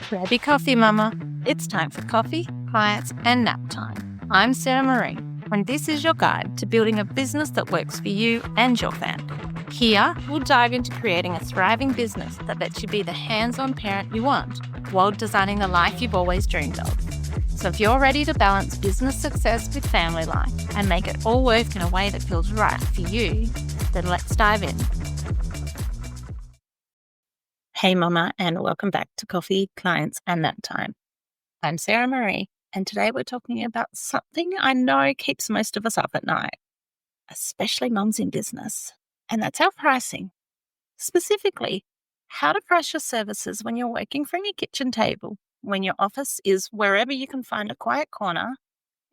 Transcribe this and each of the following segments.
Grab your coffee, mama. It's time for coffee, clients, and nap time. I'm Sarah Marie, and this is your guide to building a business that works for you and your family. Here, we'll dive into creating a thriving business that lets you be the hands-on parent you want while designing the life you've always dreamed of. So if you're ready to balance business success with family life and make it all work in a way that feels right for you, then let's dive in. Hey mama, and welcome back to Coffee, Clients, and Nap Time. I'm Sarah Marie, and today we're talking about something I know keeps most of us up at night, especially mums in business, and that's our pricing. Specifically, how to price your services when you're working from your kitchen table, when your office is wherever you can find a quiet corner,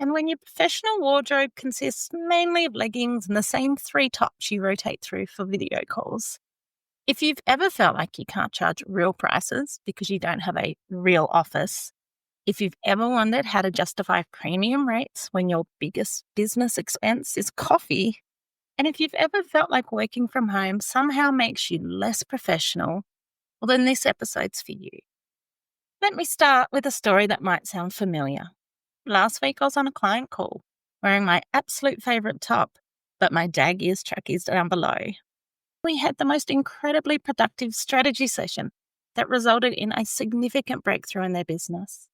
and when your professional wardrobe consists mainly of leggings and the same 3 tops you rotate through for video calls. If you've ever felt like you can't charge real prices because you don't have a real office, if you've ever wondered how to justify premium rates when your biggest business expense is coffee, and if you've ever felt like working from home somehow makes you less professional, well, then this episode's for you. Let me start with a story that might sound familiar. Last week I was on a client call wearing my absolute favourite top, but my dag ears trackies down below. We had the most incredibly productive strategy session that resulted in a significant breakthrough in their business.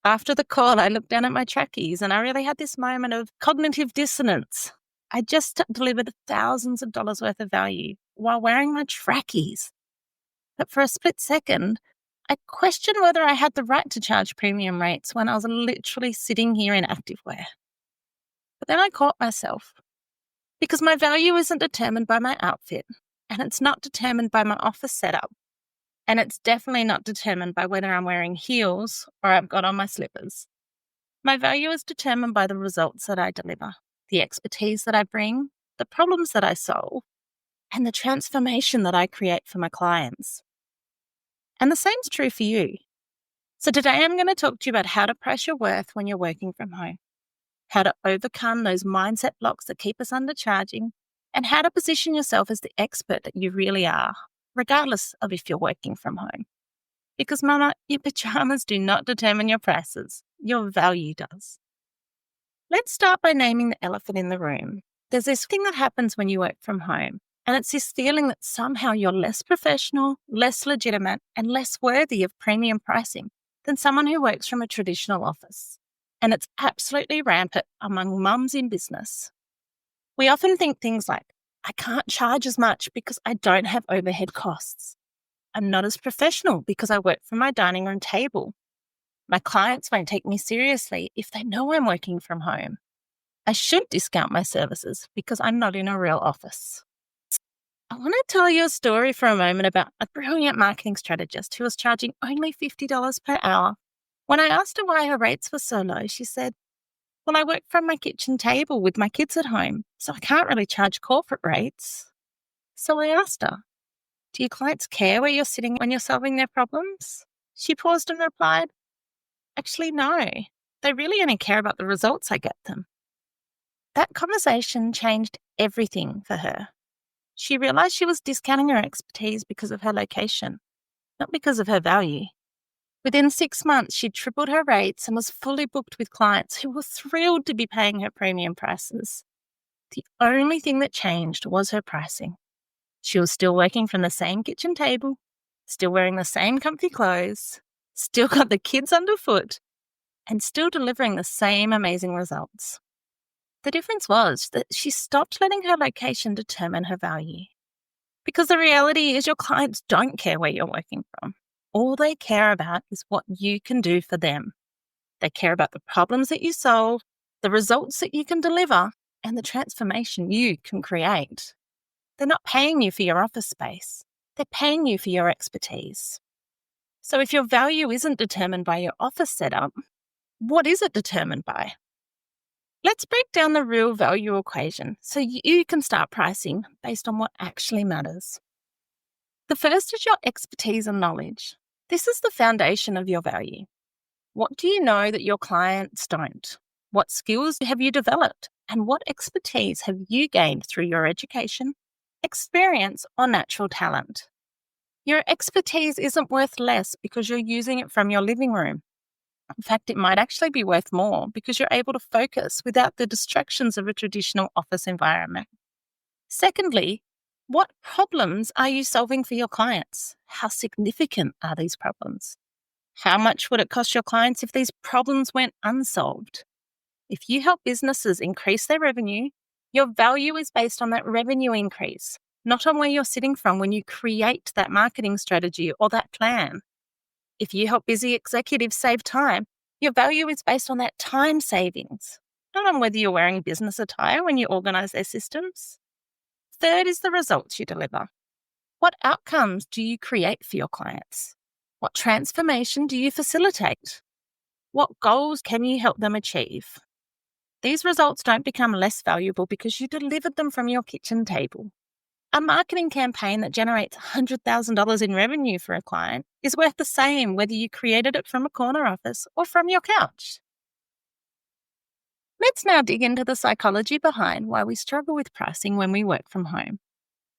After the call, I looked down at my trackies and I really had this moment of cognitive dissonance. I just delivered thousands of dollars worth of value while wearing my trackies. But for a split second, I questioned whether I had the right to charge premium rates when I was literally sitting here in activewear. But then I caught myself. Because my value isn't determined by my outfit, and it's not determined by my office setup, and it's definitely not determined by whether I'm wearing heels or I've got on my slippers. My value is determined by the results that I deliver, the expertise that I bring, the problems that I solve, and the transformation that I create for my clients. And the same's true for you. So today I'm going to talk to you about how to price your worth when you're working from home, how to overcome those mindset blocks that keep us undercharging, and how to position yourself as the expert that you really are, regardless of if you're working from home. Because mama, your pajamas do not determine your prices. Your value does. Let's start by naming the elephant in the room. There's this thing that happens when you work from home, and it's this feeling that somehow you're less professional, less legitimate, and less worthy of premium pricing than someone who works from a traditional office. And it's absolutely rampant among mums in business. We often think things like, I can't charge as much because I don't have overhead costs. I'm not as professional because I work from my dining room table. My clients won't take me seriously if they know I'm working from home. I should discount my services because I'm not in a real office. I want to tell you a story for a moment about a brilliant marketing strategist who was charging only $50 per hour. When I asked her why her rates were so low, she said, well, I work from my kitchen table with my kids at home, so I can't really charge corporate rates. So I asked her, do your clients care where you're sitting when you're solving their problems? She paused and replied, actually, no. They really only care about the results I get them. That conversation changed everything for her. She realized she was discounting her expertise because of her location, not because of her value. Within 6 months, she'd tripled her rates and was fully booked with clients who were thrilled to be paying her premium prices. The only thing that changed was her pricing. She was still working from the same kitchen table, still wearing the same comfy clothes, still got the kids underfoot, and still delivering the same amazing results. The difference was that she stopped letting her location determine her value. Because the reality is your clients don't care where you're working from. All they care about is what you can do for them. They care about the problems that you solve, the results that you can deliver, and the transformation you can create. They're not paying you for your office space. They're paying you for your expertise. So if your value isn't determined by your office setup, what is it determined by? Let's break down the real value equation so you can start pricing based on what actually matters. The first is your expertise and knowledge. This is the foundation of your value. What do you know that your clients don't? What skills have you developed? And what expertise have you gained through your education, experience, or natural talent? Your expertise isn't worth less because you're using it from your living room. In fact, it might actually be worth more because you're able to focus without the distractions of a traditional office environment. Secondly, what problems are you solving for your clients? How significant are these problems? How much would it cost your clients if these problems went unsolved? If you help businesses increase their revenue, your value is based on that revenue increase, not on where you're sitting from when you create that marketing strategy or that plan. If you help busy executives save time, your value is based on that time savings, not on whether you're wearing business attire when you organize their systems. Third is the results you deliver. What outcomes do you create for your clients? What transformation do you facilitate? What goals can you help them achieve? These results don't become less valuable because you delivered them from your kitchen table. A marketing campaign that generates $100,000 in revenue for a client is worth the same whether you created it from a corner office or from your couch. Let's now dig into the psychology behind why we struggle with pricing when we work from home,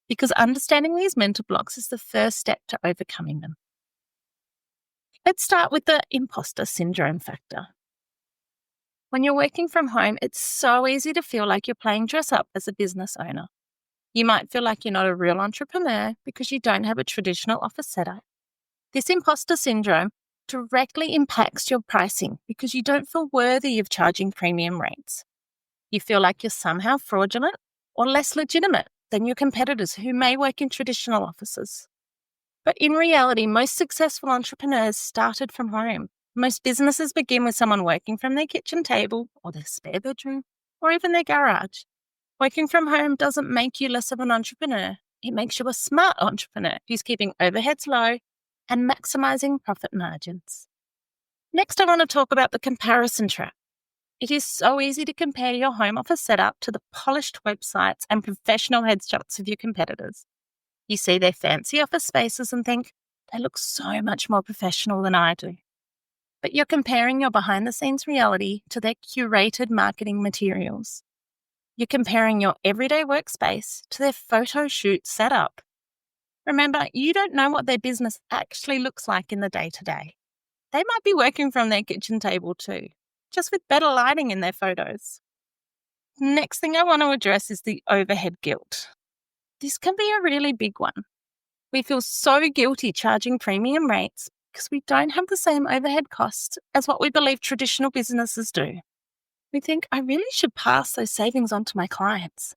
because understanding these mental blocks is the first step to overcoming them. Let's start with the imposter syndrome factor. When you're working from home, it's so easy to feel like you're playing dress up as a business owner. You might feel like you're not a real entrepreneur because you don't have a traditional office setup. This imposter syndrome directly impacts your pricing because you don't feel worthy of charging premium rates. You feel like you're somehow fraudulent or less legitimate than your competitors who may work in traditional offices. But in reality, most successful entrepreneurs started from home. Most businesses begin with someone working from their kitchen table or their spare bedroom or even their garage. Working from home doesn't make you less of an entrepreneur. It makes you a smart entrepreneur who's keeping overheads low and maximizing profit margins. Next, I want to talk about the comparison trap. It is so easy to compare your home office setup to the polished websites and professional headshots of your competitors. You see their fancy office spaces and think, they look so much more professional than I do. But you're comparing your behind-the-scenes reality to their curated marketing materials. You're comparing your everyday workspace to their photo shoot setup. Remember, you don't know what their business actually looks like in the day-to-day. They might be working from their kitchen table too, just with better lighting in their photos. Next thing I want to address is the overhead guilt. This can be a really big one. We feel so guilty charging premium rates because we don't have the same overhead costs as what we believe traditional businesses do. We think, I really should pass those savings on to my clients.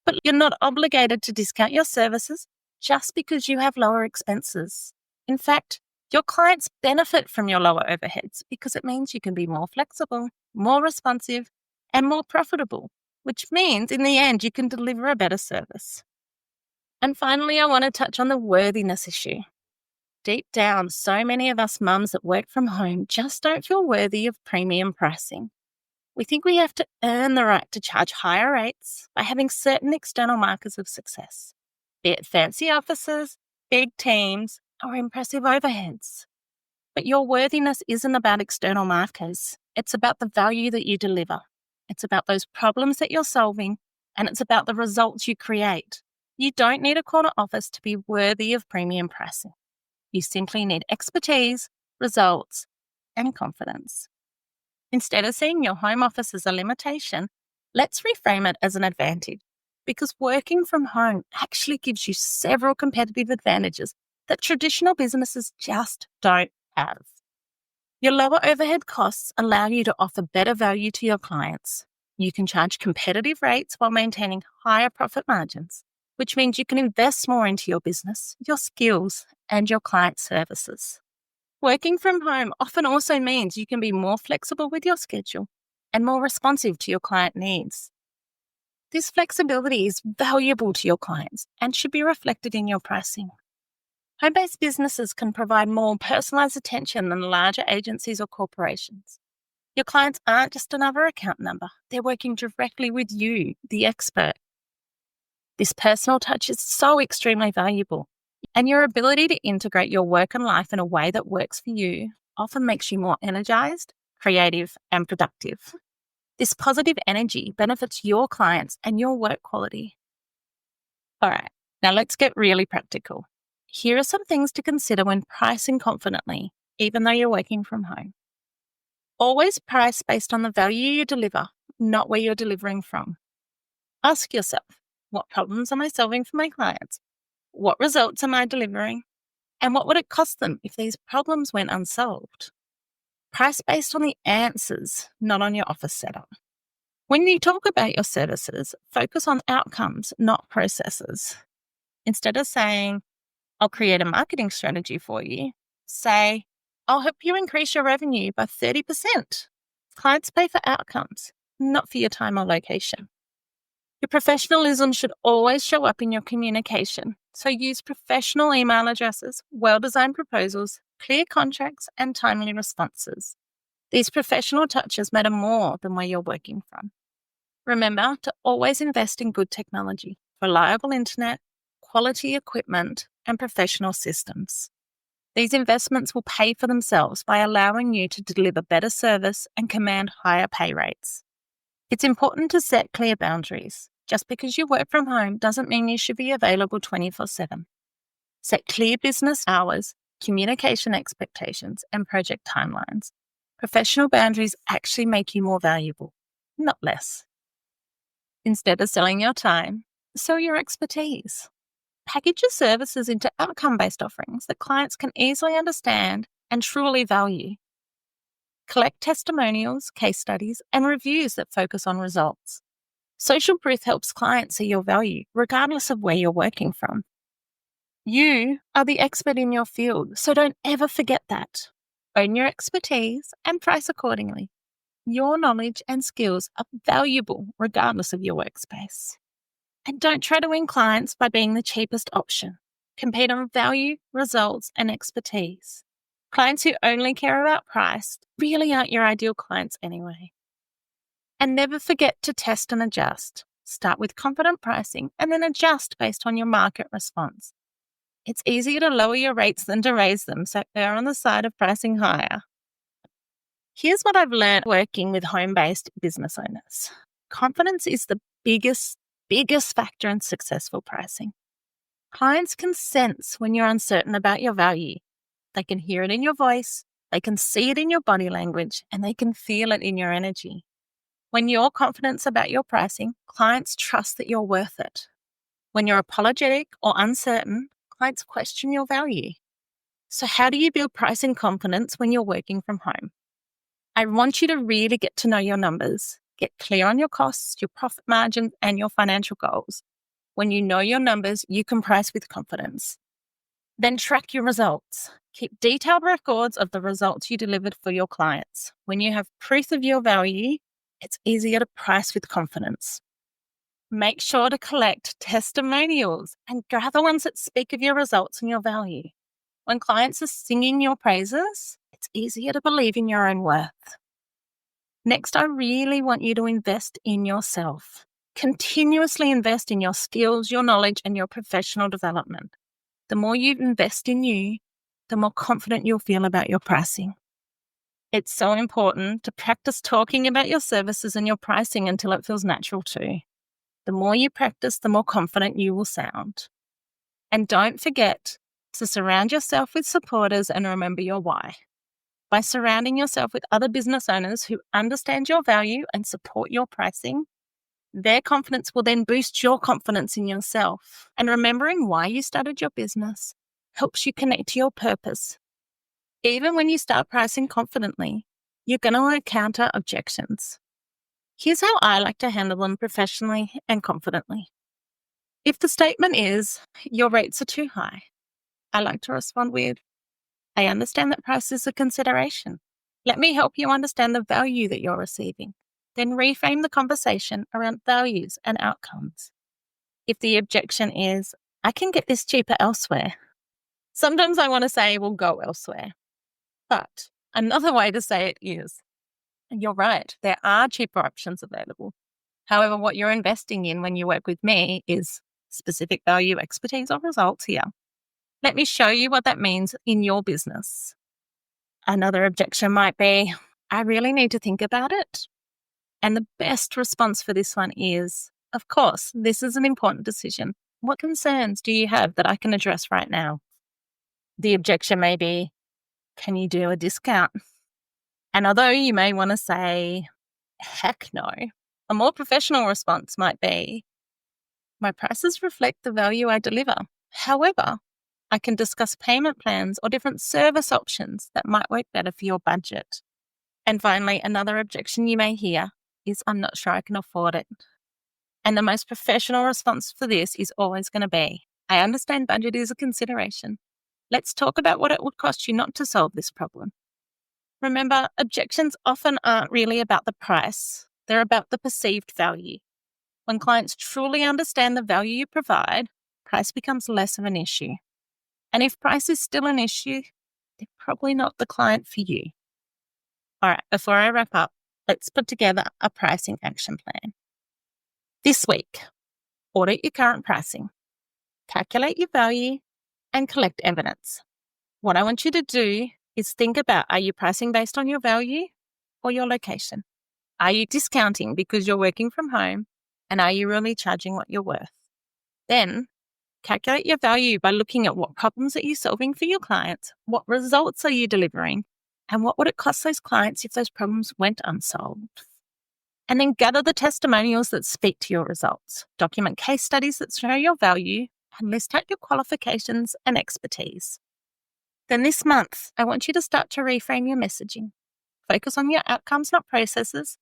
But you're not obligated to discount your services just because you have lower expenses. In fact, your clients benefit from your lower overheads because it means you can be more flexible, more responsive, and more profitable, which means in the end you can deliver a better service. And finally, I want to touch on the worthiness issue. Deep down, so many of us mums that work from home just don't feel worthy of premium pricing. We think we have to earn the right to charge higher rates by having certain external markers of success, be it fancy offices, big teams, or impressive overheads. But your worthiness isn't about external markers. It's about the value that you deliver. It's about those problems that you're solving, and it's about the results you create. You don't need a corner office to be worthy of premium pricing. You simply need expertise, results, and confidence. Instead of seeing your home office as a limitation, let's reframe it as an advantage, because working from home actually gives you several competitive advantages that traditional businesses just don't have. Your lower overhead costs allow you to offer better value to your clients. You can charge competitive rates while maintaining higher profit margins, which means you can invest more into your business, your skills, and your client services. Working from home often also means you can be more flexible with your schedule and more responsive to your client needs. This flexibility is valuable to your clients and should be reflected in your pricing. Home-based businesses can provide more personalized attention than larger agencies or corporations. Your clients aren't just another account number. They're working directly with you, the expert. This personal touch is so extremely valuable, and your ability to integrate your work and life in a way that works for you often makes you more energized, creative, and productive. This positive energy benefits your clients and your work quality. All right, now let's get really practical. Here are some things to consider when pricing confidently, even though you're working from home. Always price based on the value you deliver, not where you're delivering from. Ask yourself, what problems am I solving for my clients? What results am I delivering? And what would it cost them if these problems went unsolved? Price based on the answers, not on your office setup. When you talk about your services, focus on outcomes, not processes. Instead of saying, I'll create a marketing strategy for you, say, I'll help you increase your revenue by 30%. Clients pay for outcomes, not for your time or location. Your professionalism should always show up in your communication. So use professional email addresses, well-designed proposals, clear contracts, and timely responses. These professional touches matter more than where you're working from. Remember to always invest in good technology, reliable internet, quality equipment, and professional systems. These investments will pay for themselves by allowing you to deliver better service and command higher pay rates. It's important to set clear boundaries. Just because you work from home doesn't mean you should be available 24/7. Set clear business hours, communication expectations, and project timelines. Professional boundaries actually make you more valuable, not less. Instead of selling your time, sell your expertise. Package your services into outcome-based offerings that clients can easily understand and truly value. Collect testimonials, case studies, and reviews that focus on results. Social proof helps clients see your value, regardless of where you're working from. You are the expert in your field, so don't ever forget that. Own your expertise and price accordingly. Your knowledge and skills are valuable regardless of your workspace. And don't try to win clients by being the cheapest option. Compete on value, results, and expertise. Clients who only care about price really aren't your ideal clients anyway. And never forget to test and adjust. Start with confident pricing and then adjust based on your market response. It's easier to lower your rates than to raise them, so err on the side of pricing higher. Here's what I've learned working with home-based business owners. Confidence is the biggest factor in successful pricing. Clients can sense when you're uncertain about your value. They can hear it in your voice, they can see it in your body language, and they can feel it in your energy. When you're confident about your pricing, clients trust that you're worth it. When you're apologetic or uncertain, clients question your value. So how do you build pricing confidence when you're working from home? I want you to really get to know your numbers. Get clear on your costs, your profit margins, and your financial goals. When you know your numbers, you can price with confidence. Then track your results. Keep detailed records of the results you delivered for your clients. When you have proof of your value, it's easier to price with confidence. Make sure to collect testimonials and gather ones that speak of your results and your value. When clients are singing your praises, it's easier to believe in your own worth. Next, I really want you to invest in yourself. Continuously invest in your skills, your knowledge, and your professional development. The more you invest in you, the more confident you'll feel about your pricing. It's so important to practice talking about your services and your pricing until it feels natural too. The more you practice, the more confident you will sound. And don't forget to surround yourself with supporters and remember your why. By surrounding yourself with other business owners who understand your value and support your pricing, their confidence will then boost your confidence in yourself. And remembering why you started your business helps you connect to your purpose. Even when you start pricing confidently, you're going to encounter objections. Here's how I like to handle them professionally and confidently. If the statement is, your rates are too high, I like to respond with, I understand that price is a consideration. Let me help you understand the value that you're receiving. Then reframe the conversation around values and outcomes. If the objection is, I can get this cheaper elsewhere, sometimes I want to say, well, go elsewhere. But another way to say it is, you're right, there are cheaper options available. However, what you're investing in when you work with me is specific value, expertise, or results here. Let me show you what that means in your business. Another objection might be, I really need to think about it. And the best response for this one is, of course, this is an important decision. What concerns do you have that I can address right now? The objection may be, can you do a discount? And although you may want to say, heck no, a more professional response might be, my prices reflect the value I deliver. However, I can discuss payment plans or different service options that might work better for your budget. And finally, another objection you may hear is, I'm not sure I can afford it. And the most professional response for this is always going to be, I understand budget is a consideration. Let's talk about what it would cost you not to solve this problem. Remember, objections often aren't really about the price. They're about the perceived value. When clients truly understand the value you provide, price becomes less of an issue. And if price is still an issue, they're probably not the client for you. All right, before I wrap up, let's put together a pricing action plan. This week, audit your current pricing, calculate your value, and collect evidence. What I want you to do is think about, are you pricing based on your value or your location? Are you discounting because you're working from home? And are you really charging what you're worth? Then calculate your value by looking at what problems are you solving for your clients, what results are you delivering, and what would it cost those clients if those problems went unsolved? And then gather the testimonials that speak to your results, document case studies that show your value, and list out your qualifications and expertise. Then this month, I want you to start to reframe your messaging. Focus on your outcomes, not processes.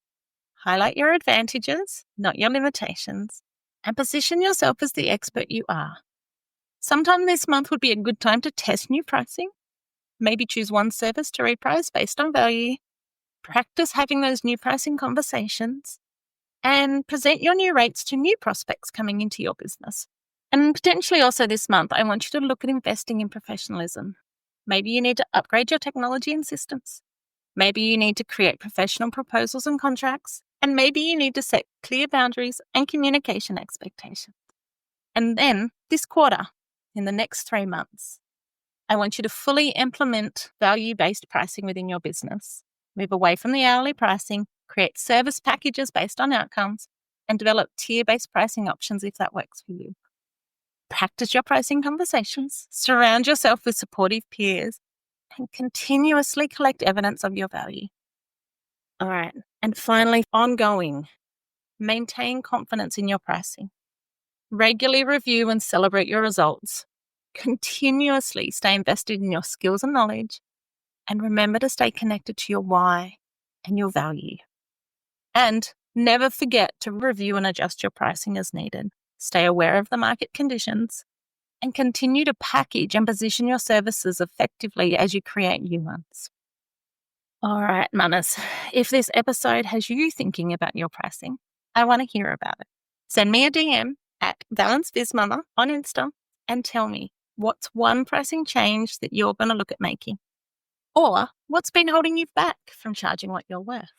Highlight your advantages, not your limitations, and position yourself as the expert you are. Sometime this month would be a good time to test new pricing. Maybe choose one service to reprice based on value. Practice having those new pricing conversations and present your new rates to new prospects coming into your business. And potentially also this month, I want you to look at investing in professionalism. Maybe you need to upgrade your technology and systems. Maybe you need to create professional proposals and contracts. And maybe you need to set clear boundaries and communication expectations. And then this quarter, in the next 3 months, I want you to fully implement value-based pricing within your business. Move away from the hourly pricing, create service packages based on outcomes, and develop tier-based pricing options if that works for you. Practice your pricing conversations, surround yourself with supportive peers, and continuously collect evidence of your value. All right. And finally, ongoing, maintain confidence in your pricing. Regularly review and celebrate your results. Continuously stay invested in your skills and knowledge. And remember to stay connected to your why and your value. And never forget to review and adjust your pricing as needed. Stay aware of the market conditions and continue to package and position your services effectively as you create new ones. All right, mamas, if this episode has you thinking about your pricing, I want to hear about it. Send me a DM at BalanceBizMama on Insta and tell me what's one pricing change that you're going to look at making, or what's been holding you back from charging what you're worth.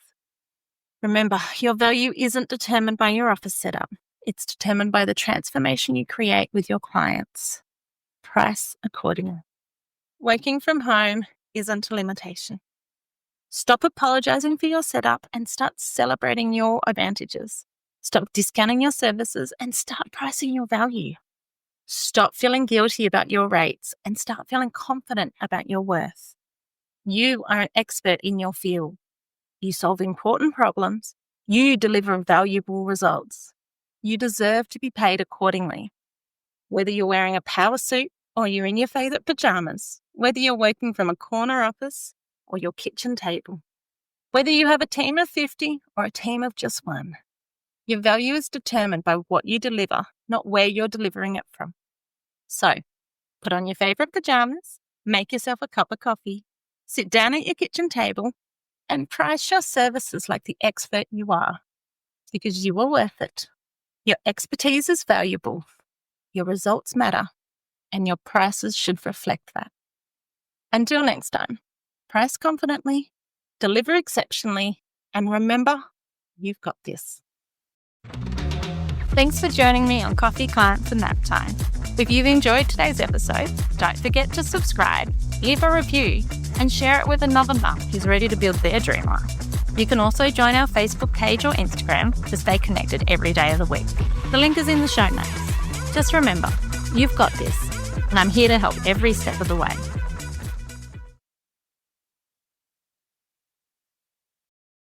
Remember, your value isn't determined by your office setup. It's determined by the transformation you create with your clients. Price accordingly. Working from home isn't a limitation. Stop apologizing for your setup and start celebrating your advantages. Stop discounting your services and start pricing your value. Stop feeling guilty about your rates and start feeling confident about your worth. You are an expert in your field. You solve important problems. You deliver valuable results. You deserve to be paid accordingly. Whether you're wearing a power suit or you're in your favorite pajamas, whether you're working from a corner office or your kitchen table, whether you have a team of 50 or a team of just one, your value is determined by what you deliver, not where you're delivering it from. So, put on your favorite pajamas, make yourself a cup of coffee, sit down at your kitchen table, and price your services like the expert you are, because you are worth it. Your expertise is valuable, your results matter, and your prices should reflect that. Until next time, price confidently, deliver exceptionally, and remember, you've got this. Thanks for joining me on Coffee, Clients and Naptime. If you've enjoyed today's episode, don't forget to subscribe, leave a review, and share it with another mum who's ready to build their dream life. You can also join our Facebook page or Instagram to stay connected every day of the week. The link is in the show notes. Just remember, you've got this, and I'm here to help every step of the way.